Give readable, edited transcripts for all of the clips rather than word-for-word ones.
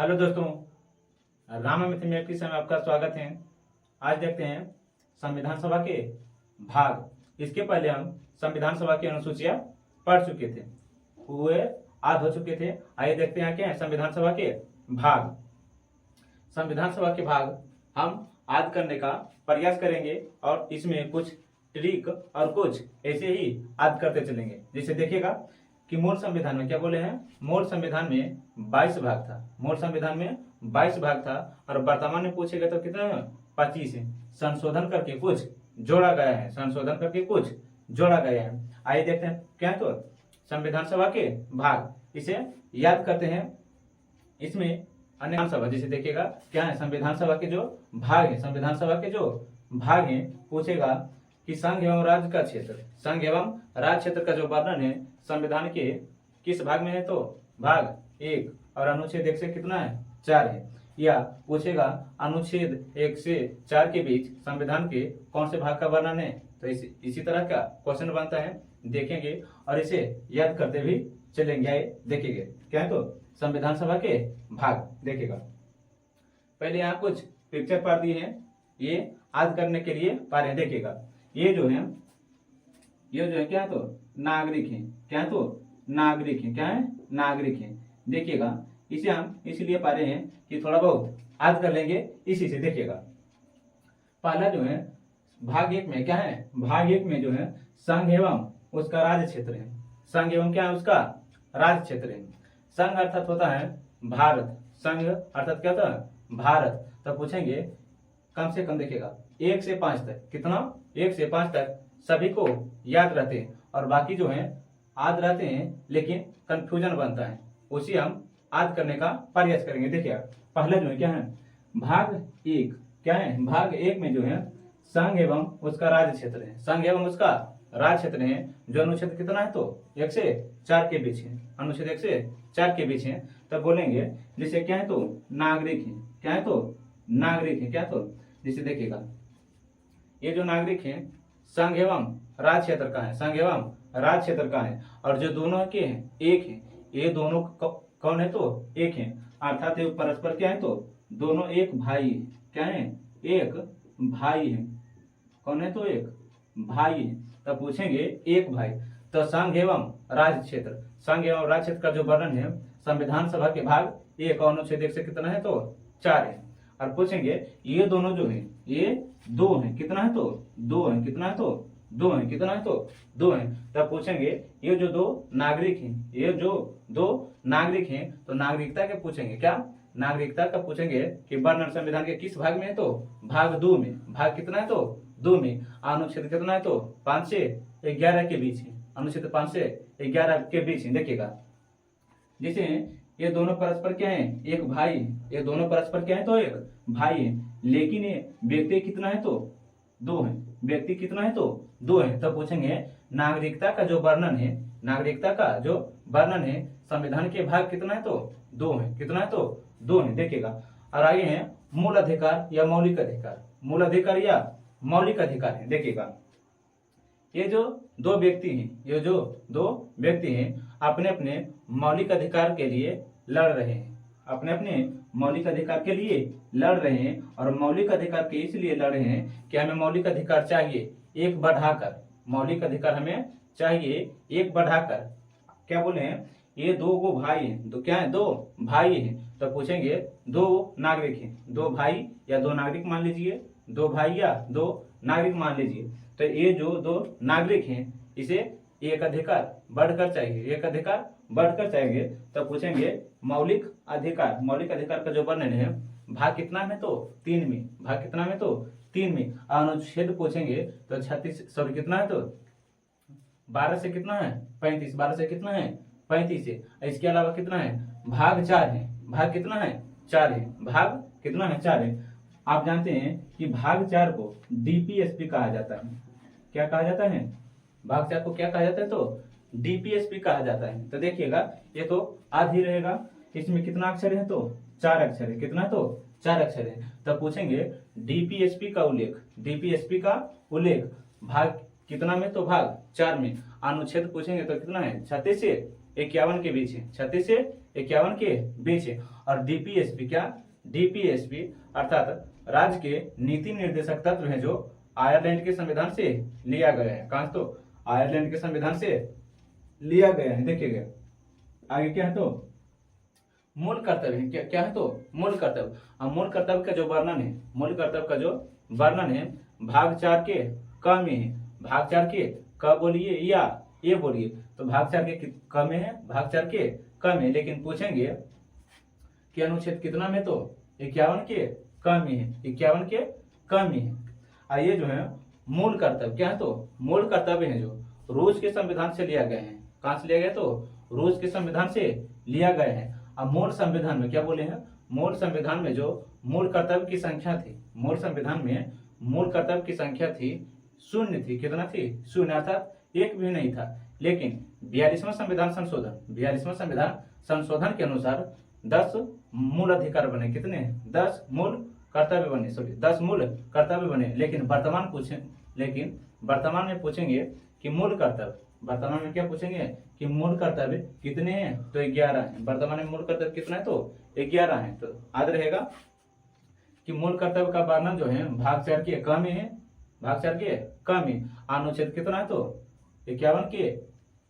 Hello दोस्तों, Rama mathematics में आपका स्वागत है। आज देखते हैं संविधान सभा के भाग। इसके पहले हम संविधान सभा की अनुसूचियां पढ़ चुके थे, वे आध हो चुके थे। आइए देखते हैं क्या है संविधान सभा के भाग। संविधान सभा के भाग हम आज करने का प्रयास करेंगे और इसमें कुछ ट्रिक और कुछ ऐसे ही आज करते चलेंगे। जैसे देखिएगा कि मूल संविधान में क्या बोले हैं, मूल संविधान में 22 भाग था। मूल संविधान में 22 भाग था और वर्तमान में पूछेगा तो कितना है, 25 है। संशोधन करके कुछ जोड़ा गया है, संशोधन करके कुछ जोड़ा गया है। आइए देखते हैं क्या है तो संविधान सभा के भाग, इसे याद करते हैं। इसमें अन्य सभा जैसे देखिएगा क्या है, संविधान सभा के जो भाग है, संविधान सभा के जो भाग है, पूछेगा कि संघ एवं राज्य का क्षेत्र, संघ एवं राज्य क्षेत्र का जो वर्णन है संविधान के किस भाग में है, तो भाग 1 और अनुच्छेद 1 से कितना है, 4 है। या पूछेगा अनुच्छेद 1 से 4 के बीच संविधान के कौन से भाग का वर्णन है, तो इसी तरह का क्वेश्चन बनता है, देखेंगे और इसे याद करते भी चलेंगे। देखेंगे क्या है तो संविधान सभा के भाग देखिएगा। पहले यहाँ कुछ पिक्चर पढ़ दिए हैं, ये आज करने के लिए पढ़ रहे। देखिएगा ये जो है क्या है तो नागरिक है, क्या है तो नागरिक है, क्या है नागरिक है। देखिएगा इसे हम इसलिए पढ़ रहे हैं कि थोड़ा बहुत आज कर लेंगे इसी से। देखिएगा पहला जो है भाग 1 में क्या है, भाग 1 में जो है संघ एवं उसका राज्य क्षेत्र है। संघ एवं क्या है, उसका राज्य क्षेत्र है। संघ अर्थात होता है भारत, संघ अर्थात क्या होता है, भारत। तो पूछेंगे कम से कम देखिएगा 1 से 5 तक, कितना 1 से 5 तक सभी को याद रहते हैं और बाकी जो है याद रहते हैं लेकिन कंफ्यूजन बनता है, उसी हम याद करने का प्रयास करेंगे। देखिए पहला जो है क्या है, भाग 1 क्या है, भाग 1 में जो है संघ एवं उसका राज्य क्षेत्र है, संघ एवं उसका राज्य क्षेत्र है। जो अनुच्छेद कितना है तो 1 से 4 के बीच है, अनुच्छेद 1 से 4 के बीच है। तब बोलेंगे जैसे क्या है तो नागरिक है, क्या है तो नागरिक है, क्या तो जैसे देखिएगा ये जो नागरिक है संघ एवं राज्य क्षेत्र का है, संघ एवं राज्य क्षेत्र का है। और जो दोनों के हैं एक है, ये दोनों कौन है तो एक है, अर्थात ये परस्पर क्या है तो दोनों एक भाई है, क्या है एक भाई है। कौन है तो एक भाई है। तब पूछेंगे एक भाई, तो संघ एवं राज्य क्षेत्र, संघ एवं राज्य क्षेत्र का जो वर्णन है संविधान सभा के भाग 1 और अनुच्छेद 1 से कितना है तो 4 है। और पूछेंगे ये दोनों जो है ये 2 है, कितना है तो 2 है, कितना है तो 2 है, कितना है तो 2 है। तब पूछेंगे ये जो 2 नागरिक हैं, ये जो 2 नागरिक हैं तो नागरिकता के पूछेंगे, क्या नागरिकता का पूछेंगे कि वर्णन संविधान के किस भाग में है, तो भाग 2 में। भाग कितना है तो 2 में। अनुच्छेद कितना है तो 5 से 11 के बीच है, अनुच्छेद 5 से 11 के बीच है। देखिएगा जैसे ये दोनों परस्पर क्या है, एक भाई है, ये दोनों परस्पर क्या है तो एक भाई है, लेकिन ये व्यक्ति कितना है तो 2 है, व्यक्ति कितना है तो 2 है। तब पूछेंगे नागरिकता का जो वर्णन है, नागरिकता का जो वर्णन है संविधान के भाग कितना है तो 2 है, कितना है तो 2 है। देखिएगा और आगे है मूल अधिकार या मौलिक अधिकार, मूल अधिकार या मौलिक अधिकार है। देखिएगा ये जो 2 व्यक्ति हैं, ये जो 2 व्यक्ति हैं अपने अपने मौलिक अधिकार के लिए लड़ रहे हैं, अपने अपने मौलिक अधिकार के लिए लड़ रहे हैं। और मौलिक अधिकार के इसलिए लड़ रहे हैं कि हमें मौलिक अधिकार चाहिए एक बढ़ाकर, मौलिक अधिकार हमें चाहिए एक बढ़ाकर। क्या बोले हैं, ये 2 गो भाई हैं, दो क्या है 2 भाई हैं। तो पूछेंगे 2 नागरिक हैं, 2 भाई या 2 नागरिक मान लीजिए, 2 भाई या 2 नागरिक मान लीजिए। तो ये जो 2 नागरिक हैं इसे एक अधिकार बढ़कर चाहिए, एक अधिकार बढ़कर चाहिए। तो पूछेंगे मौलिक अधिकार, मौलिक अधिकार का जो वर्णन है भाग कितना में तो 3 में, भाग कितना में तो 3 में। अनुच्छेद पूछेंगे तो 36 सॉरी कितना है तो 12 से कितना है 35, 12 से कितना है 35 है। इसके अलावा कितना है भाग 4 है, भाग कितना है 4 है, भाग कितना है 4 है। आप जानते हैं कि भाग 4 को डीपीएसपी कहा जाता है, क्या कहा जाता है, भाग 4 को क्या कहा जाता है तो डीपीएसपी कहा जाता है। तो देखिएगा ये तो आधी रहेगा, इसमें कितना अक्षर है तो 4 अक्षर है, कितना तो 4 अक्षर है। तब पूछेंगे डीपीएसपी का उल्लेख, डीपीएसपी का उल्लेख भाग कितना में, तो भाग 4 में। अनुच्छेद पूछेंगे तो कितना है, 36 से 51 के बीच है, 36 से 51 के बीच है। और डीपीएसपी क्या, डीपीएसपी अर्थात राज्य के नीति निर्देशक तत्व है जो आयरलैंड के संविधान से लिया गया है। कहां, तो आयरलैंड के संविधान से लिया गया है। देखिएगा आगे क्या है, तो मूल कर्तव्य है। क्या है, तो मूल कर्तव्य। और मूल कर्तव्य का जो वर्णन है, मूल कर्तव्य का जो वर्णन है भाग 4 के क में है। भाग 4 के क बोलिए या ये बोलिए, तो भाग 4 के क में है, भाग 4 के क में। लेकिन पूछेंगे कि अनुच्छेद कितना में, तो 51 के क में है, 51 के क में है। और ये जो है मूल कर्तव्य क्या है, तो मूल कर्तव्य है जो रूस के संविधान से लिया गया है। कहां से लिया गया, तो रूस के संविधान से लिया गया है। अब मूल संविधान में क्या बोले हैं, मूल संविधान में जो मूल कर्तव्य की संख्या थी, मूल संविधान में मूल कर्तव्य की संख्या थी 0 थी। कितना थी, 0, अर्थात एक भी नहीं था। लेकिन 42वां संविधान संशोधन, 42वां संविधान संशोधन के अनुसार 10 मूल अधिकार बने। कितने, 10 मूल कर्तव्य बने, सॉरी 10 मूल कर्तव्य बने। लेकिन वर्तमान में पूछेंगे कि मूल कर्तव्य, वर्तमान में क्या पूछेंगे कि मूल कर्तव्य कितने हैं, तो 11 है। वर्तमान में मूल कर्तव्य कितना है, तो 11 है। तो याद रहेगा कि मूल कर्तव्य का वर्णन जो है भाग 4 के क में है, भाग 4 के क में। अनुच्छेद कितना है, तो 51 के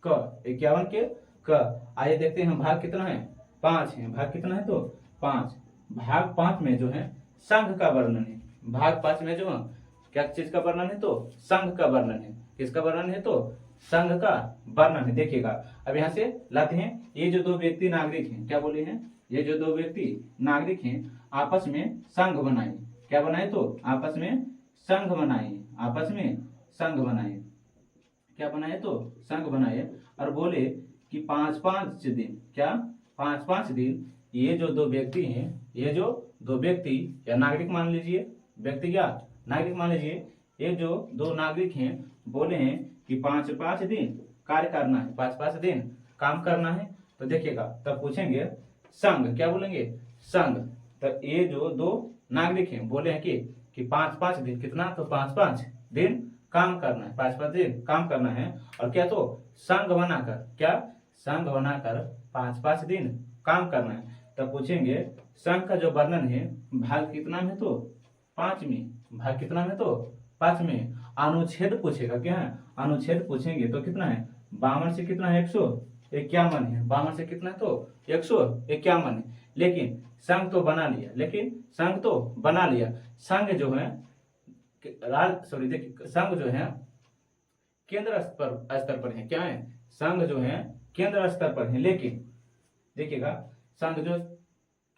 क, 51 के क। आइए देखते हैं भाग कितना है, 5 है। भाग कितना है, तो 5। भाग 5 में जो है संघ का वर्णन है। भाग 5 में जो है क्या चीज का वर्णन है, तो संघ का वर्णन है। किसका वर्णन है, तो संघ का वर्णन है। देखिएगा अब यहाँ से लाते हैं, ये जो 2 व्यक्ति नागरिक हैं, क्या बोले हैं, ये जो 2 व्यक्ति नागरिक हैं आपस में संघ बनाए। क्या बनाए, तो आपस में संघ बनाए, आपस में संघ बनाए। क्या बनाए, तो संघ बनाए। और बोले कि 5-5 दिन, क्या 5-5 दिन ये जो 2 व्यक्ति हैं, ये जो 2 व्यक्ति या नागरिक मान लीजिए, व्यक्ति क्या नागरिक मान लीजिए, ये जो 2 नागरिक हैं बोले हैं कि 5-5 दिन कार्य करना है, 5-5 दिन काम करना है। तो देखिएगा तब पूछेंगे संघ, क्या बोलेंगे, संघ। तो ये जो 2 नागरिक हैं बोले हैं कि 5-5 दिन, कितना, तो 5-5 दिन काम करना है, 5-5 दिन काम करना है। और क्या, तो संघ बनाकर, क्या संघ बनाकर 5-5 दिन काम करना है। तब पूछेंगे संघ का जो वर्णन है भाग कितना में, तो 5 में। भाग कितना में, तो 5 में। अनुच्छेद पूछेगा, क्या है, अनुच्छेद पूछेंगे तो कितना है, 52 से कितना है, 151 है। 52 से कितना है, तो 151 है। लेकिन संघ तो बना लिया, लेकिन संघ तो बना लिया। संघ जो है देखिए संघ जो है केंद्र स्तर पर है। क्या है, संघ जो है केंद्र स्तर पर है। लेकिन देखिएगा संघ जो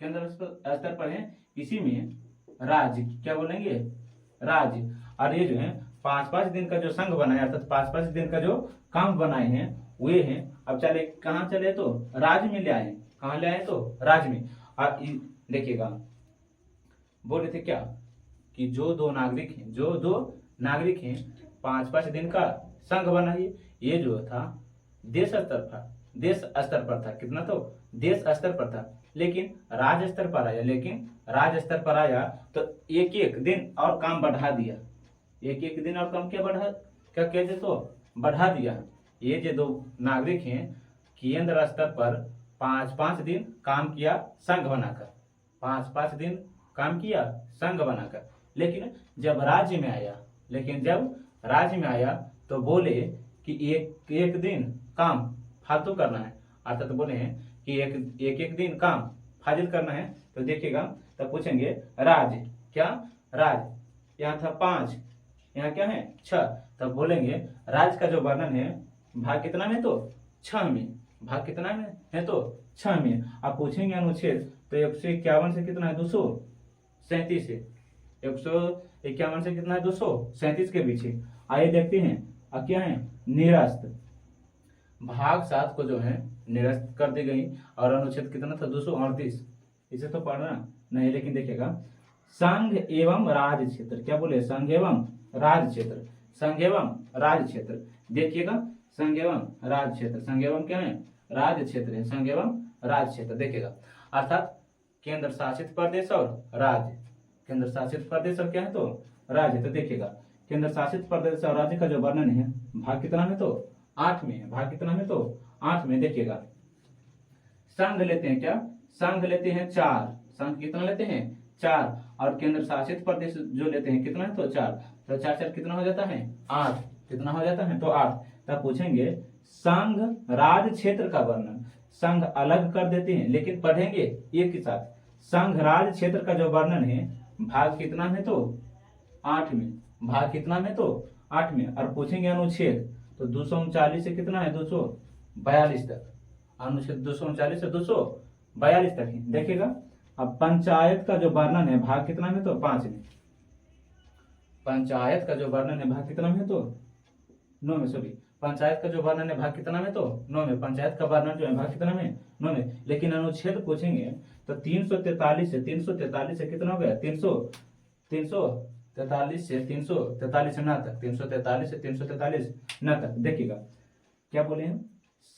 केंद्र स्तर पर है, इसी में राज्य, क्या बोलेंगे, राज्य। और ये जो है 5-5 दिन का जो संघ बनाया, अर्थात 5-5 दिन का जो काम बनाए हैं वे हैं। अब चले कहाँ चले, तो राज्य में ले आए। कहाँ ले आए, तो राज्य में। और देखिएगा बोले थे क्या कि जो 2 नागरिक हैं, जो 2 नागरिक हैं 5-5 दिन का संघ बनाइए। ये जो था देश स्तर पर था। कितना, तो देश स्तर पर था। लेकिन राज्य स्तर पर आया, लेकिन राज्य स्तर पर आया तो 1-1 दिन और काम बढ़ा दिया। 1-1 दिन और काम क्या कहते, तो बढ़ा दिया। ये जो 2 नागरिक हैं केंद्र स्तर पर 5-5 दिन काम किया संघ बनाकर, 5-5 दिन काम किया संघ बनाकर। लेकिन जब राज्य में आया तो बोले कि एक दिन काम फालतू करना है, अर्थात बोले हैं कि एक दिन काम फाजिल करना है। तो देखिएगा तब पूछेंगे राज्य, क्या राज्य, यहाँ था 5, यहाँ क्या है 6। तब बोलेंगे राज्य का जो वर्णन है भाग कितना में, तो 6 में। भाग कितना में है, तो 6 में। आप पूछेंगे अनुच्छेद तो 151 से कितना है, 237 है। 151 से कितना है, 237 के बीच है। आइए देखते हैं अब क्या है, निरस्त। भाग 7 को जो है निरस्त कर दी गई। और अनुच्छेद कितना था, 238। इसे तो पढ़ना नहीं, लेकिन देखिएगा संघ एवं राज्य क्षेत्र, क्या बोले, संघ एवं राज्य क्षेत्र, संघ एवं राज्य क्षेत्र। देखिएगा संघ एवं राज्य क्षेत्र, संघ एवं क्या है, राज्य क्षेत्र है, संघ एवं राज्य क्षेत्र। देखिएगा अर्थात केंद्र शासित प्रदेश और राज्य, केंद्र शासित प्रदेश और क्या है, तो राज्य। तो देखिएगा केंद्र शासित प्रदेश और राज्य का जो वर्णन है भाग कितना में, तो 8 में। भाग कितना में, तो 8 में। देखिएगा, संघ लेते हैं क्या, संघ लेते हैं 4, संघ कितना लेते हैं 4, और केंद्र शासित प्रदेश जो लेते हैं कितना है, तो 4, तो 4 4 कितना हो जाता है 8, कितना हो जाता है, तो 8। तब पूछेंगे संघ राज क्षेत्र का वर्णन, संघ अलग कर देते हैं लेकिन पढ़ेंगे एक के साथ। संघ राज क्षेत्र का जो वर्णन है भाग कितना में, तो 8 में। भाग कितना में, तो 8 में। और पूछेंगे अनुच्छेद, तो 239 से कितना है 242 तक, अनुच्छेद 239 से 242 तक है। देखिएगा, अब पंचायत का जो वर्णन है भाग कितना में, तो 5 में। पंचायत का जो वर्णन है भाग कितना में, तो 9 में। सॉरी, पंचायत का जो वर्णन है भाग कितना में, तो 9 में। पंचायत का वर्णन जो है भाग कितना में, 9 में। लेकिन अनुच्छेद पूछेंगे तो 343 से कितना हो गया 343 से 343 न तक, 343 से 343 न तक। देखिएगा क्या बोले हैं,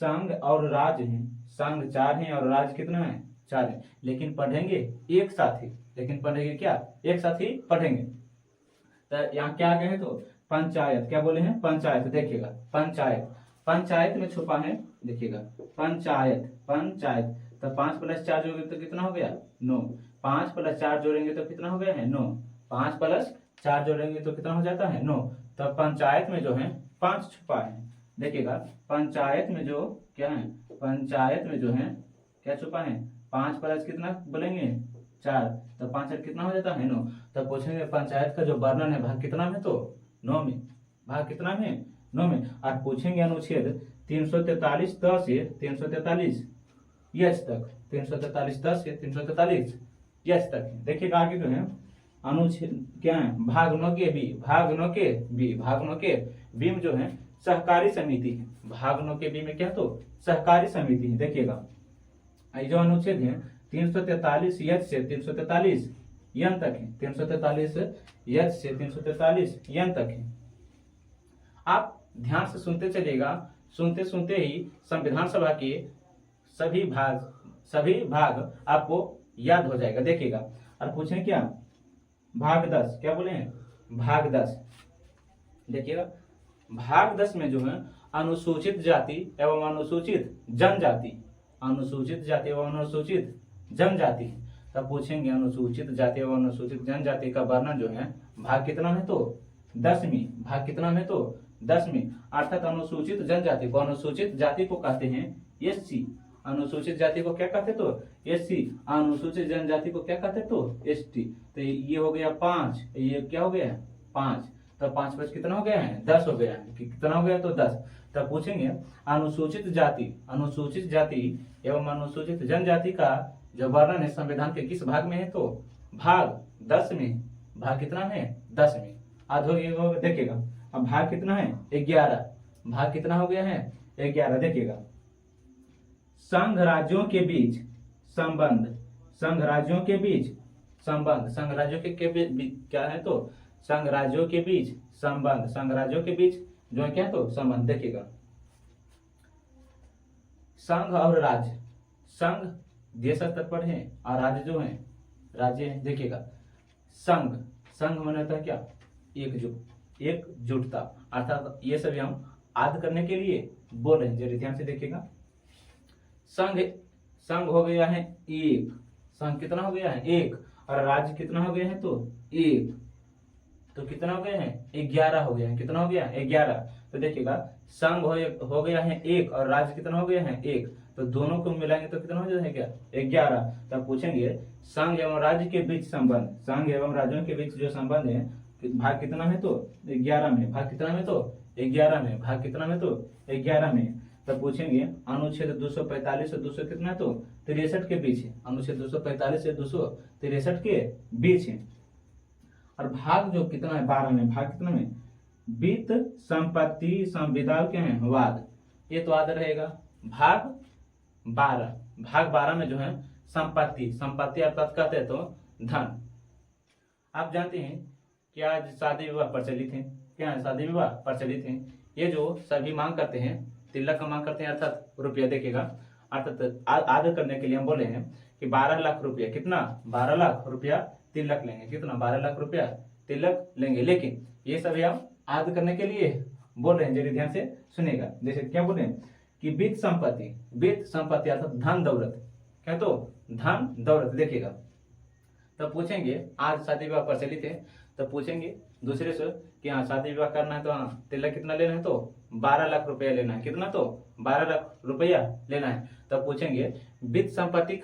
संघ और राज्य है, संघ 4 है और राज्य कितना है 4 है, लेकिन पढ़ेंगे एक साथ ही। लेकिन पढ़ेंगे क्या, एक साथ ही पढ़ेंगे। तो यहाँ क्या आ गए हैं, तो पंचायत, क्या बोले हैं पंचायत। देखिएगा पंचायत, पंचायत में छुपा है, देखिएगा पंचायत, पंचायत। तो 5 + 4 जोड़ेंगे तो कितना हो गया 9, 5 + 4 जोड़ेंगे तो कितना हो गया है 9, 5 + 4 जोड़ेंगे तो कितना हो जाता है 9। तो पंचायत में जो है 5 छुपा है। देखिएगा पंचायत में जो क्या है, पंचायत में जो है क्या छुपा है, 5 + कितना बोलेंगे 4, तो 5 और कितना हो जाता है 9। तब पूछेंगे पंचायत का जो वर्णन है भाग कितना में, तो 9 में। भाग कितना में 9 में। और पूछेंगे अनुच्छेद 343 से 343 यच तक, 343 से 343 यच तक। देखिएगा आगे जो है अनुच्छेद क्या है, भाग 9 के बी, भाग 9 के बी, भाग 9 के बी में जो है सहकारी समिति है। भाग 9 के बी में क्या, तो सहकारी समिति है। देखिएगा जो अनुच्छेद है 343 यच से 343 यन तक है, 343 यच से 343 यन तक है। आप ध्यान से सुनते चलिएगा, सुनते सुनते ही संविधान सभा के सभी भाग आपको याद हो जाएगा। देखिएगा, और पूछें क्या, भाग 10, क्या बोले हैं भाग 10। देखिएगा भाग 10 में जो है अनुसूचित जाति एवं अनुसूचित जनजाति, अनुसूचित जाति एवं अनुसूचित जनजाति। तब पूछेंगे अनुसूचित जाति एवं अनुसूचित जनजाति का वर्णन जो है भाग कितना में, तो 10 में। भाग कितना में, तो 10 में। अर्थात अनुसूचित जनजाति को, अनुसूचित जाति को कहते हैं SC, अनुसूचित जाति को क्या कहते, तो SC, अनुसूचित जनजाति को क्या कहते, तो ST। तो ये हो गया 5, ये क्या हो गया 5, तो 5 + कितना हो गया है 10 हो गया है, कितना हो गया, तो 10। तब पूछेंगे अनुसूचित जाति, अनुसूचित जाति एवं अनुसूचित जनजाति का जो वर्णन है संविधान के किस भाग में है, तो भाग 10 में। भाग कितना है 10 में। देखिएगा अब भाग कितना है 11, भाग कितना हो गया है 11। देखिएगा संघ राज्यों के बीच संबंध, संघ राज्यों के बीच संबंध, संघ राज्यों के बीच क्या है, तो संघ राज्यों के बीच संबंध, संघ राज्यों के बीच जो है क्या, तो संबंध। देखिएगा संघ और राज्य, संघ देश स्तर पर है और राज्य जो है राज्य है। देखिएगा संघ, संघ माने होता है क्या, एकजुट, एकजुटता। अर्थात ये सभी हम याद करने के लिए बोल रहे हैं, जरा ध्यान से देखिएगा। संघ, संघ हो गया है 1, संघ कितना हो गया है 1, और राज्य कितना हो गया है, तो 1, तो कितना हो गया है 11 हो गया है, कितना हो गया 11। तो देखिएगा संघ हो गया है 1 और राज्य कितना हो गया है 1, तो दोनों को मिलाएंगे तो कितना हो जाता है क्या 11। तब पूछेंगे संघ एवं राज्य के बीच संबंध, संघ एवं राज्यों के बीच जो संबंध है भाग कितना में, तो 11 में। भाग कितना में, तो 11 में। भाग कितना में, तो 11 में। तब पूछेंगे अनुच्छेद 245 से 200 कितना है, तो 63 के बीच है, अनुच्छेद 245 से 263 के बीच है। और भाग जो कितना है 12 में। भाग कितना में, वित्त संपत्ति संविदा के हैं वाद, ये तो याद रहेगा। भाग 12, भाग 12 में जो है संपत्ति, संपत्ति अर्थात कहते हैं तो धन। आप जानते हैं कि आज शादी विवाह प्रचलित है, क्या है शादी विवाह प्रचलित है। ये जो सभी मांग करते हैं, तिलक का मांग करते हैं अर्थात रुपया। देखिएगा अर्थात आदर करने के लिए हम बोले हैं कि 12 लाख रुपया, कितना 12 लाख रुपया तिलक लेंगे, कितना 12 लाख रुपया तिलक लेंगे। लेकिन ये सभी आप याद करने के लिए बोल रहे हैं, जरा ध्यान से सुनेगा। जैसे क्या बोल रहे हैं कि वित्त संपत्ति अर्थात धन दौलत, क्या तो धन दौलत। देखिएगा तब पूछेंगे, आज शादी विवाह प्रचलित है, तब पूछेंगे दूसरे से कि हाँ शादी विवाह करना है तो हाँ तिलक कितना लेना है, तो 12 लाख रुपया लेना है। कितना, तो 12 लाख रुपया लेना है। तब पूछेंगे वित्त संपत्ति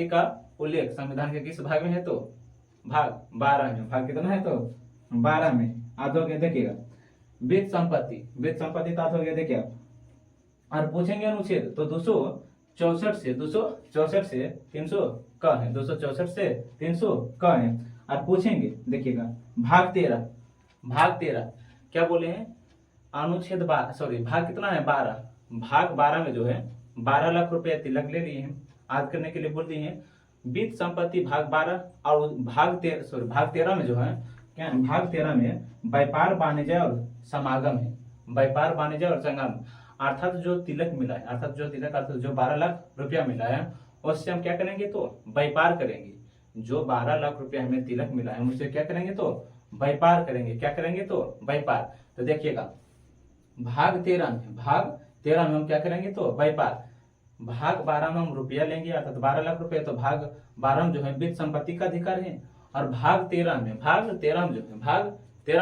का उल्लेख संविधान के किस भाग में है, तो भाग 12 में। भाग कितना है, तो 12 में। आज हो गया, देखिएगा वित्त संपत्ति तो आज हो गया, देखिए। और पूछेंगे अनुच्छेद, तो 264 से 300 का है, 264 से 300 का है। और पूछेंगे देखिएगा भाग 13 क्या बोले हैं, अनुच्छेद भाग कितना है, 12। भाग 12 में जो है 12 लाख रुपए तिलक ले लिए हैं, याद करने के लिए बोल दिए हैं। वित्त संपत्ति भाग 12 और भाग 13 में जो है क्या है, भाग 13 में व्यापार वाणिज्य और समागम है। व्यापार वाणिज्य और समागम अर्थात जो तिलक मिला है, अर्थात जो 12 लाख रुपया मिला है उससे हम क्या करेंगे, तो व्यापार करेंगे। जो 12 लाख रुपया हमें तिलक मिला है उससे क्या करेंगे, तो व्यापार करेंगे। क्या करेंगे, तो व्यापार। तो देखिएगा भाग 13 में हम क्या करेंगे, तो व्यापार। भाग 12 में हम रुपया लेंगे अर्थात 12 लाख रुपया, तो भाग 12 में जो है वित्त संपत्ति का अधिकार है। और भाग 13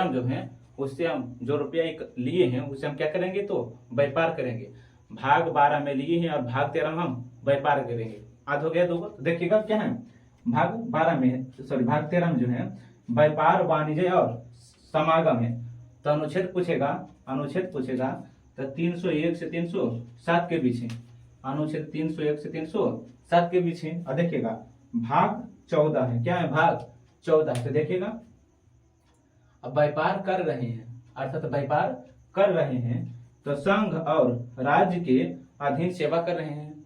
में जो है उससे हम जो रुपया लिए हैं उससे हम क्या करेंगे, तो व्यापार करेंगे। भाग 12 में लिए हैं और भाग 13 में हम व्यापार करेंगे। आज हो गया दो। तो देखिएगा क्या है, भाग 13 में जो है व्यापार वाणिज्य और समागम है। तो अनुच्छेद पूछेगा तो 301 से 307 के बीच है। अनुच्छेद 301 से 307 के बीच है। और देखिएगा भाग 14 है, क्या है, भाग 14। तो देखिएगा अब व्यापार कर रहे हैं अर्थात व्यापार कर रहे हैं तो संघ और राज्य के अधीन सेवा कर रहे हैं।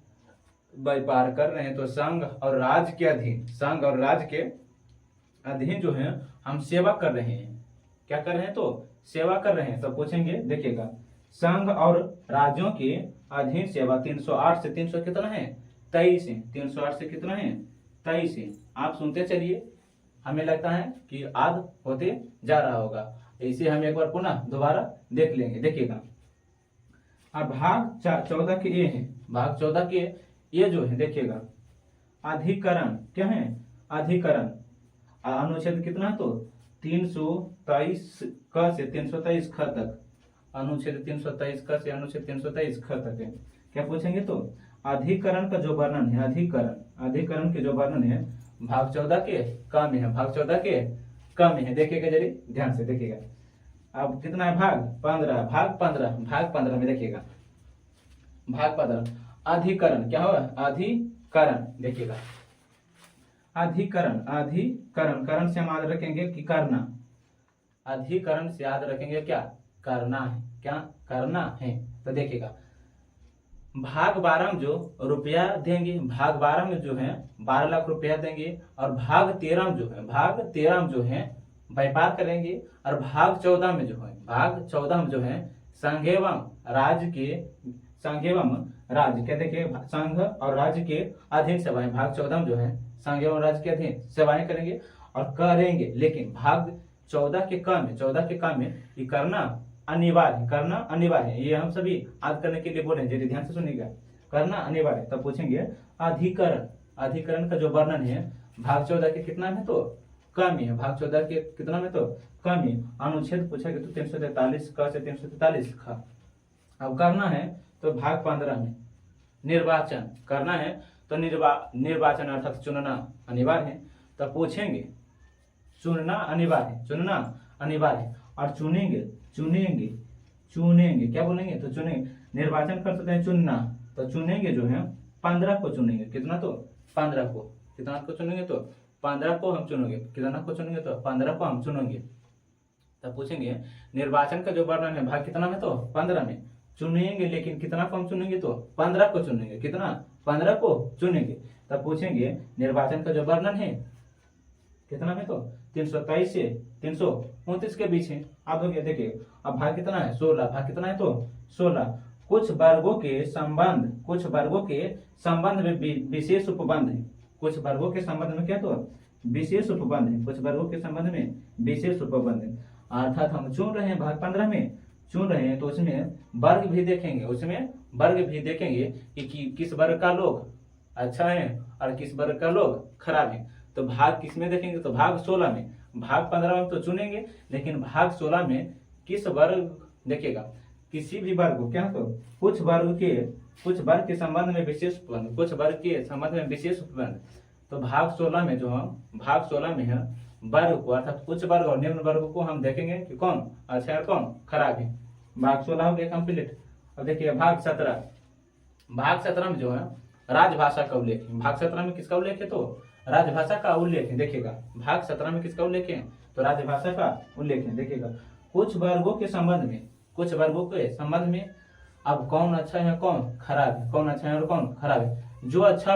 व्यापार कर रहे हैं तो संघ और राज्य के अधीन जो है हम सेवा कर रहे हैं। क्या कर रहे हैं, तो सेवा कर रहे हैं। तो पूछेंगे देखिएगा संघ और राज्यों के अधीन सेवा 308 से 300 कितना है, 23 है। 308 से कितना है, 23 है। आप सुनते चलिए, हमें लगता है कि आद होते जा रहा होगा, इसे हम एक बार पुनः दोबारा देख लेंगे। देखिएगा अब भाग 14 के ये है, भाग 14 के ये जो है देखिएगा अधिकरण, क्या है, अधिकरण। अनुच्छेद कितना, तो 323 क से 323 ख तक। अनुच्छेद 323 क से अनुच्छेद 323 ख तक है। क्या पूछेंगे, तो अधिकरण का जो वर्णन है, अधिकरण के जो वर्णन है भाग 14 के क में है, भाग 14 के क में है। देखिएगा जरी ध्यान से देखिएगा। अब कितना है, भाग 15, भाग 15 में देखिएगा भाग 15 अधिकरण, क्या होगा, अधिकरण। देखिएगा अधिकरण करण से हम याद रखेंगे कि करना। अधिकरण से याद रखेंगे क्या, करना है, क्या करना है। तो देखिएगा भाग 12 में जो रुपया देंगे, भाग 12 में जो है 12 लाख रुपया देंगे। और भाग 13 में जो है व्यापार करेंगे। और भाग 14 में जो है संघ एवं राज्य क्या देखिए, संघ और राज्य के अधीन सेवाएं। भाग 14 में जो है संघ एवं राज्य के अधीन सेवाएं करेंगे और करेंगे। लेकिन भाग 14 के क में ये करना अनिवार्य है। ये हम सभी याद करने के लिए बोले, जरा ध्यान से सुनिएगा, करना अनिवार्य। तब पूछेंगे अधिकरण का जो वर्णन है भाग 14 के कितना में, तो कम ही है। भाग 14 के कितना में, तो कम ही। अनुच्छेद पूछा तो 343 क से 343 ख। अब करना है तो भाग 15 में निर्वाचन करना है तो निर्वाचन अर्थात चुनना अनिवार्य है। तब पूछेंगे चुनना अनिवार्य है। और चुनेंगे क्या बोलेंगे, तो चुनेंगे। निर्वाचन कर सकते हैं चुनना, तो चुनेंगे जो है 15 को चुनेंगे। कितना, तो 15 को। कितना को चुनेंगे, तो 15 को हम चुनेंगे। कितना को चुनेंगे, तो 15 को हम चुनेंगे। तब पूछेंगे निर्वाचन का जो वर्णन है भाग कितना में, तो 15 में चुनेंगे। लेकिन कितना को हम चुनेंगे, तो 15 को चुनेंगे। कितना, 15 को चुनेंगे। तब पूछेंगे निर्वाचन का जो वर्णन है कितना में, तो 323 से 329 के बीच है। आप लोग देखिए अब भाग कितना है, 16। भाग कितना है, तो 16। कुछ वर्गों के संबंध में विशेष उपबंध है। कुछ वर्गों के संबंध में क्या, तो विशेष उपबंध है। कुछ वर्गों के संबंध में विशेष उपबंध है। अर्थात हम चुन रहे हैं भाग 15 में चुन रहे हैं, तो उसमें वर्ग भी देखेंगे, उसमें वर्ग भी देखेंगे कि किस वर्ग का लोग अच्छा है और किस वर्ग का लोग खराब है। तो भाग किस में देखेंगे, तो भाग 16 में। भाग 15 में तो चुनेंगे, लेकिन भाग 16 में किस वर्ग देखिएगा, किसी भी वर्ग को क्या, तो कुछ वर्ग के संबंध में विशेष उपबंध, कुछ वर्ग के संबंध में विशेष उपबंध। तो भाग 16 में जो हम भाग 16 में है वर्ग को, अर्थात उच्च वर्ग और निम्न वर्ग को हम देखेंगे कि कौन अच्छा है और कौन खराब है। भाग 16 हो गया कंप्लीट। अब देखिए भाग 17, भाग 17 में जो है राजभाषा का उल्लेख है। भाग 17 में किसका उल्लेख है, तो राजभाषा का उल्लेख है। देखिएगा भाग 17 में किसका उल्लेख है, तो राजभाषा का उल्लेख है। देखिएगा कुछ वर्गों के संबंध में, कुछ वर्गों के संबंध में अब कौन अच्छा है कौन खराब है, कौन अच्छा है और कौन खराब है। जो अच्छा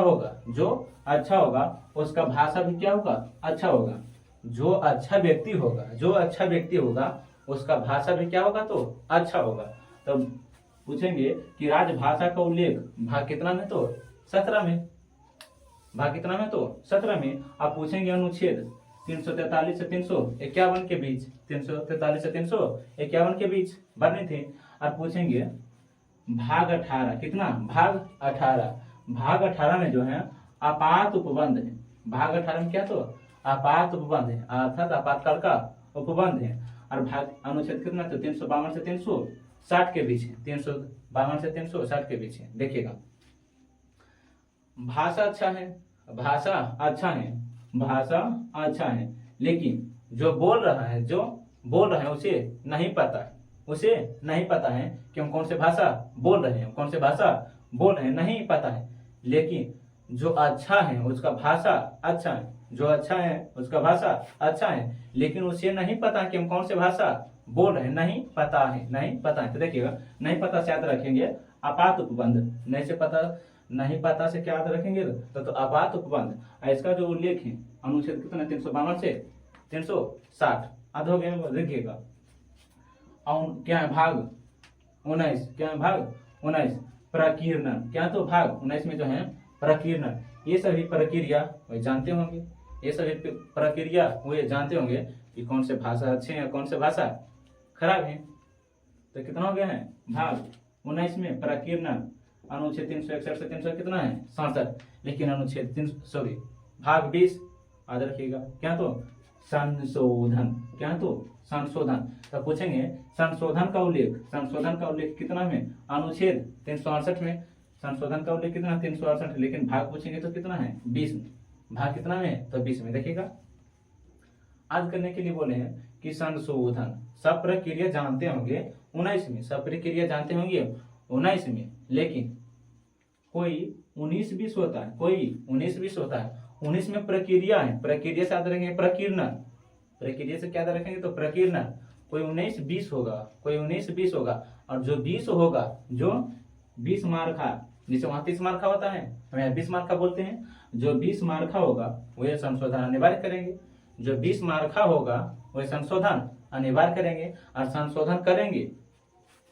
होगा उसका भाषा भी क्या होगा, अच्छा होगा। जो अच्छा व्यक्ति होगा उसका भाषा भी क्या होगा, तो अच्छा होगा। तो पूछेंगे कि राजभाषा का उल्लेख भाग कितना में, तो 17 में। भाग कितना में, तो 17 में। आप पूछेंगे अनुच्छेद 343 से 351 के बीच, 343 से 351 के बीच बनने थे। और पूछेंगे भाग 18 कितना, भाग 18, भाग 18 में जो है आपात उपबंध है। भाग 18 में क्या, तो आपात उपबंध है, अर्थात आपातकाल का उपबंध है। और भाग अनुच्छेद कितना, तो 352 से 360 के बीच है, 352 से 360 के बीच है। देखिएगा भाषा अच्छा है, भाषा अच्छा है, लेकिन जो बोल रहा है उसे नहीं पता है कि हम कौन से भाषा बोल रहे हैं, नहीं पता है। लेकिन जो अच्छा है उसका भाषा अच्छा है, लेकिन उसे नहीं पता कि हम कौन से भाषा बोल रहे हैं, नहीं पता है। तो देखिएगा नहीं पता से याद रखेंगे आपात उपबंध, नहीं पता से क्या याद रखेंगे, तो आपात उपबंध। इसका जो उल्लेख है अनुच्छेद कितना, 352 से 360 आधा हो गया। देखिएगा क्या है भाग 19, क्या है भाग 19 प्रकीर्णन। क्या, तो भाग 19 में जो है प्रकीर्णन। ये सभी प्रक्रिया वे जानते होंगे कि कौन से भाषा अच्छे हैं कौन से भाषा खराब है। तो कितना हो गया है भाग 19 में प्रकीर्णन। अनुच्छेद 361 से 300 कितना है 67। लेकिन अनुच्छेद भाग 20 याद रखिएगा, क्या, तो संशोधन। तो पूछेंगे संशोधन का उल्लेख कितना में, अनुच्छेद 368 में। संशोधन का उल्लेख कितना, 368। लेकिन भाग पूछेंगे तो कितना है 20 में। भाग कितना में, तो 20 में। देखिएगा आज करने के लिए बोले हैं कि संशोधन सब प्रक्रिया जानते होंगे 19 में, लेकिन कोई 19-20 होता है, 19 में प्रक्रिया है, प्रक्रिया से याद रखेंगे प्रकीर्णन, प्रक्रिया से क्या याद रखेंगे, तो प्रकीर्णन। कोई 19-20 होगा, और जो 20 होगा, जो 20 मार्का, जिसे वहां 30 मार्का होता है, हम यहाँ 20 मार्का बोलते हैं। जो 20 मार्का होगा वह संशोधन अनिवार्य करेंगे, जो 20 मार्का होगा वह संशोधन अनिवार्य करेंगे और संशोधन करेंगे।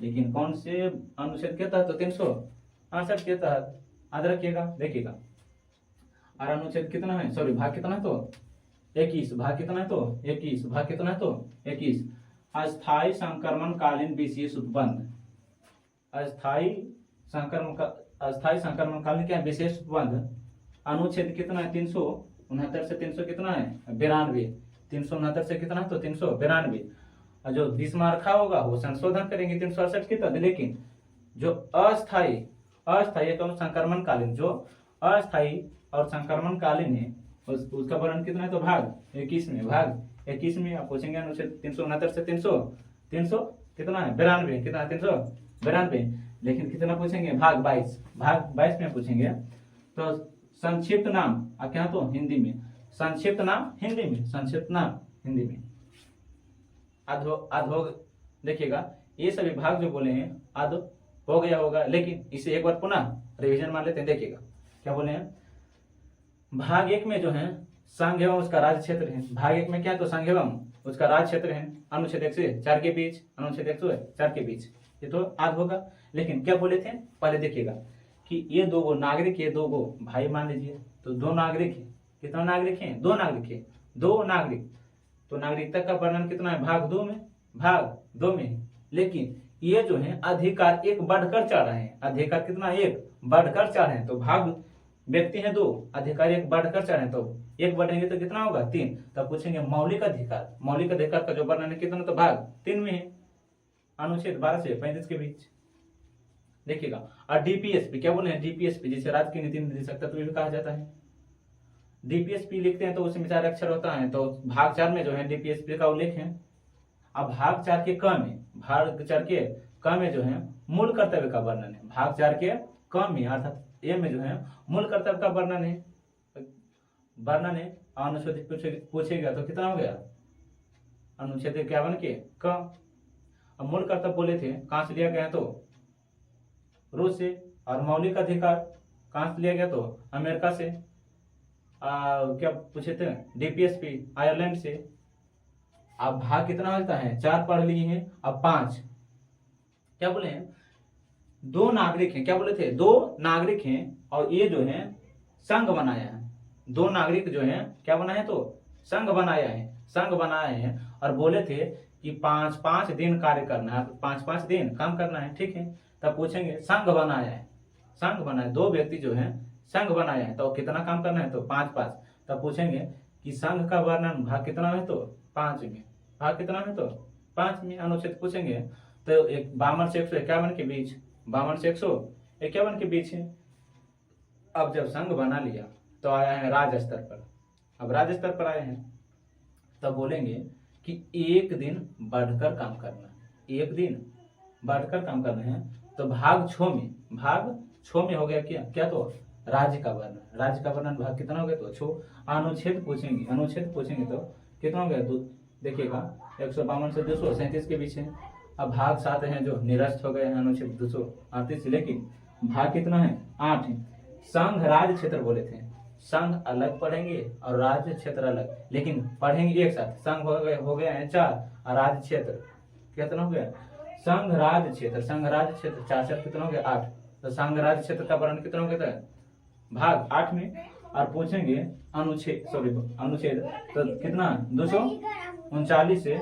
लेकिन कौन से अनुच्छेद के तहत, तो 368 के तहत याद रखिएगा। देखिएगा और अनुच्छेद कितना है, भाग कितना है, तो 21। भाग कितना है, तो 21। अस्थायी संक्रमणकालीन विशेष उपबंध। अस्थायी संक्रमणकालीन क्या है, विशेष उपबंध। अनुच्छेद कितना है, 369 से 300 कितना है 92। 369 से कितना है, तो 392। और जो 20 मार्का होगा वो संशोधन करेंगे 368 के तहत। लेकिन जो अस्थायी तो संक्रमणकालीन, जो अस्थायी और संक्रमणकालीन है उसका वर्णन कितना है, तो भाग 21 में। भाग 21 में आप पूछेंगे अनुच्छेद 369 से 300 कितना है 92, कितना है 392। लेकिन कितना पूछेंगे, भाग 22 में पूछेंगे। तो संक्षिप्त नाम आप क्या, तो हिंदी में संक्षिप्त नाम हिंदी में अधोग। देखिएगा ये सभी भाग जो बोले हैं आध हो गया होगा, लेकिन इसे एक बार पुनः रिवीजन मान लेते हैं। देखिएगा क्या बोले हैं, भाग 1 में जो है संघ एवं उसका राज्य क्षेत्र है। भाग 1 में क्या, तो संघ एवं उसका राज्य क्षेत्र है, अनुच्छेद 1 से 4 के बीच, अनुच्छेद 104 के बीच, ये तो आध होगा। लेकिन क्या बोले थे पहले, देखिएगा कि ये दो नागरिक, ये दो भाई मान लीजिए, तो 2 नागरिक है। कितना नागरिक है, 2 नागरिक है, 2 नागरिक। तो नागरिकता का वर्णन कितना है, भाग 2 में। भाग 2 में है। लेकिन ये जो है अधिकार एक बढ़कर 4 है, अधिकार कितना, एक बढ़कर 4 है। तो भाग व्यक्ति है 2, अधिकार एक बढ़कर 4 है, तो एक बढ़ेंगे तो कितना होगा, 3। तब पूछेंगे मौलिक अधिकार, मौलिक अधिकार का जो वर्णन है कितना, तो भाग 3 में है, अनुच्छेद 12 से 35 के बीच। देखिएगा, और डीपीएसपी क्या बोले हैं, डीपीएसपी जिसे राज्य की नीति निर्देशक तत्व भी कहा जाता है। डीपीएसपी लिखते हैं तो उसमें 4 अक्षर होता है, तो भाग 4 में जो है डीपीएसपी का उल्लेख है। अब भाग 4 के क में, भाग 4 के क में जो है मूल कर्तव्य का वर्णन है। भाग 4 के क में अर्थात ए में जो है मूल कर्तव्य का वर्णन है, वर्णन है। अनुच्छेद पूछेगा तो कितना हो गया, अनुच्छेद 51 के क। अब मूल कर्तव्य बोले थे कहां से लिया गया, तो रूस से, और मौलिक अधिकार कहां से लिया गया, तो अमेरिका से। क्या पूछे थे, डीपीएसपी आयरलैंड से। अब भाग कितना होता है, 4 पढ़ लिए हैं, अब 5 क्या बोले हैं, 2 नागरिक हैं, क्या बोले थे, 2 नागरिक हैं, और ये जो है संघ बनाया है। 2 नागरिक जो है क्या बनाया है, तो संघ बनाया है, संघ बनाए हैं, और बोले थे कि 5-5 दिन कार्य करना है, 5-5 दिन काम करना है, ठीक है। तब पूछेंगे संघ बनाया है, संघ बनाया, 2 व्यक्ति जो है संघ बनाया है, तो कितना काम करना है, तो 5-5। तब पूछेंगे कि संघ का वर्णन भाग कितना है, तो 5 में, भाग कितना है, तो 5 में। अनुच्छेद पूछेंगे तो 52 से 151 के बीच, 52 से 151 के बीच है। अब जब संघ बना लिया तो आया है राज्य स्तर पर। अब राज्य स्तर पर आए हैं तब बोलेंगे कि 1 दिन बढ़कर काम करना, 1 दिन बढ़कर काम करना है। तो भाग 6 में, भाग 6 में हो गया क्या, तो राज्य का वर्णन, राज्य का वर्णन भाग कितना हो गया, तो 6। अनुच्छेद पूछेंगे, अनुच्छेद पूछेंगे तो कितना हो गया, तो देखिएगा 152 से 237 के बीच है। अब भाग 7 है जो निरस्त हो गए हैं, अनुच्छेद 238। लेकिन भाग कितना है, 8 है। संघ राज्य क्षेत्र बोले थे, संघ अलग पढ़ेंगे और राज्य क्षेत्र अलग, लेकिन पढ़ेंगे एक साथ। संघ हो गया है 4, और राज्य क्षेत्र कितना हो गया, संघ राज्य क्षेत्र, संघ राज्य क्षेत्र 4 कितना हो गया, 8। तो संघ राज्य क्षेत्र का वर्णन कितना हो गया था, भाग 8 में। और पूछेंगे अनुच्छेद तो कितना, 239 से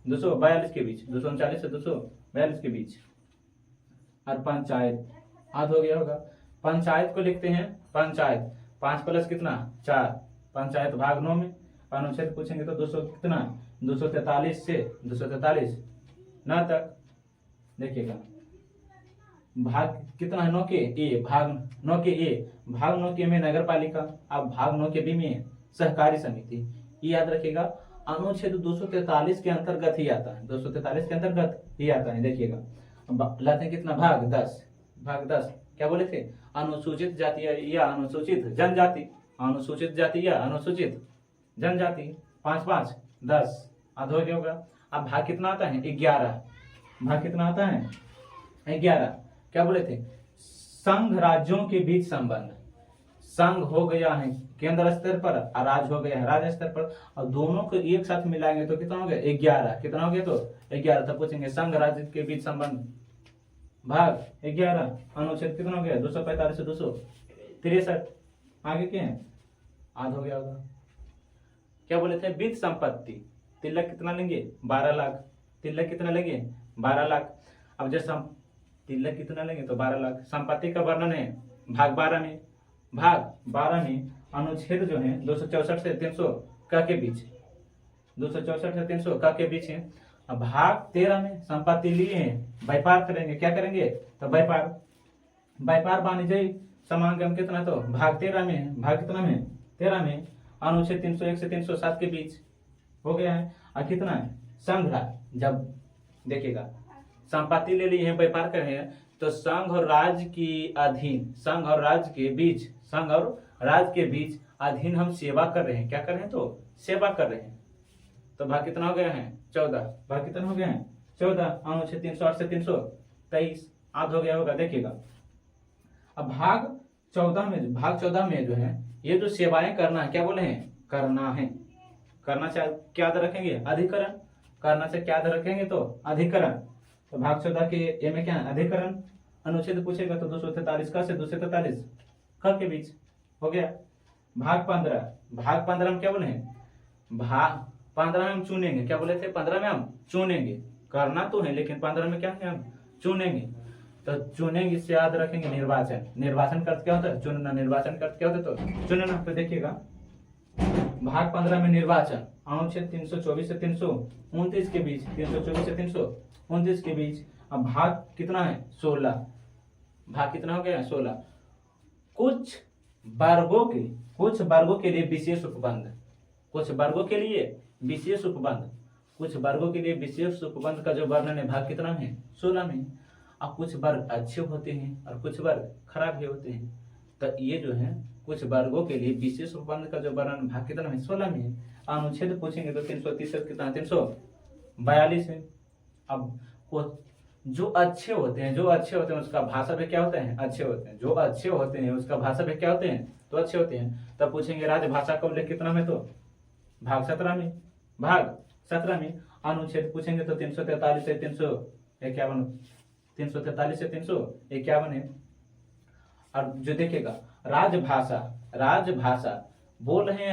242 के बीच, 239 से 242 के बीच। और पंचायत आध हो गया होगा, पंचायत को लिखते हैं पंचायत, 5 प्लस कितना, 4, पंचायत भाग 9 में। अनुच्छेद पूछेंगे तो 200 कितना, 243 से 243 न तक। देखिएगा भाग कितना है, 9 के ए, भाग 9 के ए, भाग 9 के में नगर पालिका। अब भाग 9 के बी में सहकारी समिति। ये याद रखिएगा, अनुच्छेद 243 के अंतर्गत ही आता है, 243 के अंतर्गत ही आता है। देखिएगा लाते हैं कितना, भाग 10, भाग 10 क्या बोले थे, अनुसूचित जाति या अनुसूचित जनजाति, अनुसूचित जाति या अनुसूचित जनजाति। 5-5 10 आध हो गया होगा। अब भाग कितना आता है, 11, भाग कितना आता है, 11 क्या बोले थे, संघ राज्यों के बीच संबंध। संघ हो गया है केंद्र स्तर पर और राज्य हो गया है राज्य स्तर पर, और दोनों को एक साथ मिलाएंगे तो कितना हो गया, 11, कितना हो गया, तो 11। तब पूछेंगे संघ राज्य के बीच संबंध, भाग 11, अनुच्छेद कितना हो गया, 245 से 263। आगे क्या है, आध हो गया होगा। क्या बोले थे, वित्त संपत्ति, तिलक कितना लेंगे, 12 लाख, तिलक कितना लेंगे, 12 लाख। अब जैसे तिलक कितना लेंगे, तो 12 लाख। संपत्ति का वर्णन है भाग 12 में, भाग 12 में अनुच्छेद जो है 264 से 300 का के बीच, 264 से 300 का के बीच है। अब भाग 13 में संपत्ति लिए हैं, व्यापार करेंगे, क्या करेंगे, तो व्यापार, व्यापार वाणिज्य समागम कितना, तो भाग 13 में है, भाग कितना में, 13 में। अनुच्छेद 301 से 307 के बीच हो गया है। और कितना है, संघ राज्य। जब देखिएगा संपत्ति ले ली है, व्यापार कर रहे हैं, तो संघ और राज्य की अधीन, संघ और राज्य के बीच, संघ और राज्य के बीच अधीन हम सेवा कर रहे हैं, क्या कर रहे हैं, तो सेवा कर रहे हैं। तो भाग कितना हो गया है, 14, भाग कितना हो गया है, 14। अनुच्छेद 308 से 323 आध हो गया होगा। देखिएगा अब भाग 14 में, भाग 14 में जो है ये जो सेवाएं करना है, क्या बोले हैं, करना है, करना से क्या रखेंगे, अधिकरण, करना से क्या रखेंगे, तो अधिकरण। तो भाग 14 के ए में क्या है, अधिकरण। अनुच्छेद पूछेगा तो 243 का से 243 क के बीच हो गया। भाग 15, भाग 15 में क्या बोले हैं, भाग 15 में हम चुनेंगे, क्या बोले थे, 15 में हम चुनेंगे, करना तो है, लेकिन 15 में क्या है हम चुनेंगे। तो चुनेंगे से याद रखेंगे निर्वाचन। निर्वाचन करते क्या होता है? चुनना। निर्वाचन करते क्या होता है? तो चुनना। तो देखिएगा भाग 15 में निर्वाचन, अनुच्छेद 324 से 329 के बीच, 324 से 329 के बीच। अब भाग कितना है? 16। भाग कितना हो गया? 16। कुछ वर्गों के लिए विशेष उपबंध, कुछ वर्गों के लिए विशेष उपबंध, कुछ वर्गों के लिए विशेष उपबंध का जो वर्णन है भाग कितना है? 16 में। अब कुछ वर्ग अच्छे होते हैं और कुछ वर्ग खराब भी होते हैं। तो ये जो है कुछ वर्गों के लिए विशेष उपबंध का जो वर्णन भाग कितना है? 16 में है। अनुच्छेद पूछेंगे तो 330 से कितना? 342 है। अब जो अच्छे होते हैं उसका भाषा भी क्या होता है? अच्छे होते हैं। जो अच्छे होते हैं उसका भाषा भी क्या होते हैं? तो अच्छे होते हैं। तब पूछेंगे राजभाषा का उल्लेख कितना में? तो भाग 17 में। भाग 17 में। अनुच्छेद पूछेंगे तो 343 से 351, 343 से 351 है। और जो देखेगा राजभाषा बोल रहे हैं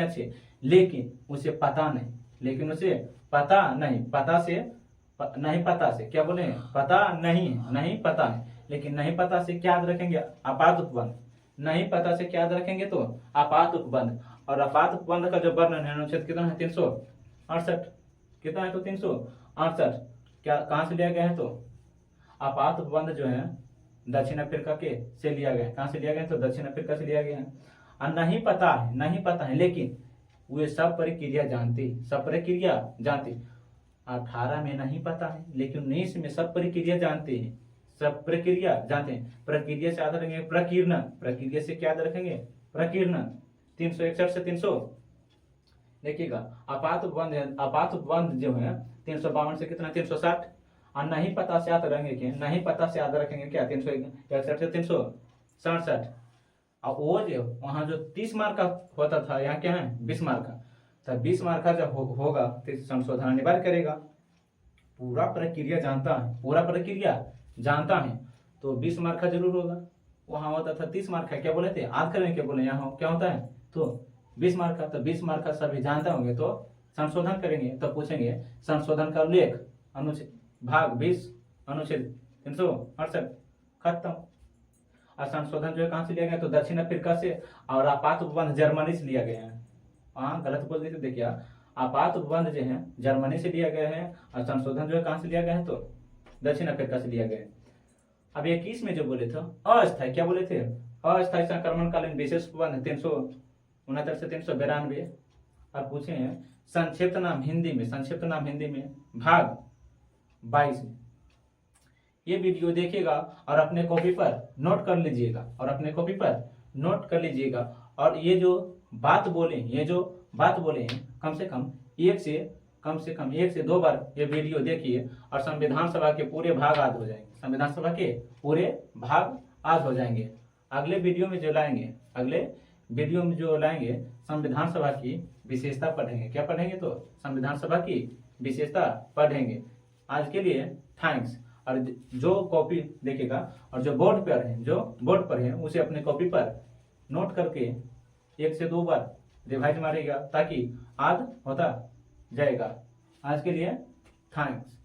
अच्छे, लेकिन उसे पता नहीं, क्या बोले? पता नहीं पता है। लेकिन नहीं पता से क्या याद रखेंगे? आपात उपबंध। नहीं पता से क्या याद रखेंगे? तो आपात उपबंध। और आपात उपबंध का जो वर्णन है अनुच्छेद कितना है? 368। कितना है? तो 368। क्या कहाँ से लिया गया है? तो आपात उपबंध जो है दक्षिण अफ्रीका से लिया गया है। कहाँ से लिया गया है? तो दक्षिण अफ्रीका से लिया गया है। और नहीं पता है लेकिन वे सब प्रक्रिया जानते। 18 में नहीं पता है लेकिन 19 में सब प्रक्रिया जानते हैं। प्रक्रिया से याद रखेंगे प्रकीर्णन। प्रक्रिया से क्या याद रखेंगे? प्रकीर्णन। 361 से 300 देखिएगा आपात उपबंध जो है 352 से कितना? 360। और नहीं पता से याद रखेंगे क्या? 361 से 367। और वो जो वहां जो 30 मार्क का होता था, यहाँ क्या है? 20 मार्क का। तो 20 मार्क का जब होगा तो संशोधन अनिवार्य करेगा। पूरा प्रक्रिया जानता है तो 20 मार्क का जरूर होगा। वहां होता था 30 मार्क का। क्या बोले थे? याद करें क्या बोले? यहाँ क्या होता है? तो 20 मार्क का। तो 20 मार्क का सभी जानते होंगे तो संशोधन करेंगे। तो पूछेंगे संशोधन का उल्लेख अनुच्छेद भाग 20 अनुच्छेद 368 खत्म। और संशोधन जो है कहाँ से लिया गया? तो दक्षिण अफ्रीका से। और आपात उपबंध जर्मनी से लिया गया है। हाँ गलत बोल दिए थे। देखिए आपात उपबंध जो है जर्मनी से लिया गया है और संशोधन जो है कहाँ से लिया गया है? तो दक्षिण अफ्रीका से लिया गया है। अब 21 में जो बोले थे अस्थायी, क्या बोले थे? अस्थायी संक्रमणकालीन विशेष उपबंध 369 से 392। और पूछे हैं संक्षिप्त नाम हिंदी में भाग 22 में। ये वीडियो देखिएगा और अपने कॉपी पर नोट कर लीजिएगा। और ये जो बात बोले हैं कम से कम एक से 2 बार ये वीडियो देखिए और संविधान सभा के पूरे भाग याद हो जाएंगे। अगले वीडियो में जो लाएंगे संविधान सभा की विशेषता पढ़ेंगे। क्या पढ़ेंगे? तो संविधान सभा की विशेषता पढ़ेंगे। आज के लिए थैंक्स। और जो कॉपी देखेगा और जो बोर्ड पर है उसे अपने कॉपी पर नोट करके 1 से 2 बार रिवाइज मारेगा ताकि याद होता जाएगा। आज के लिए थैंक्स।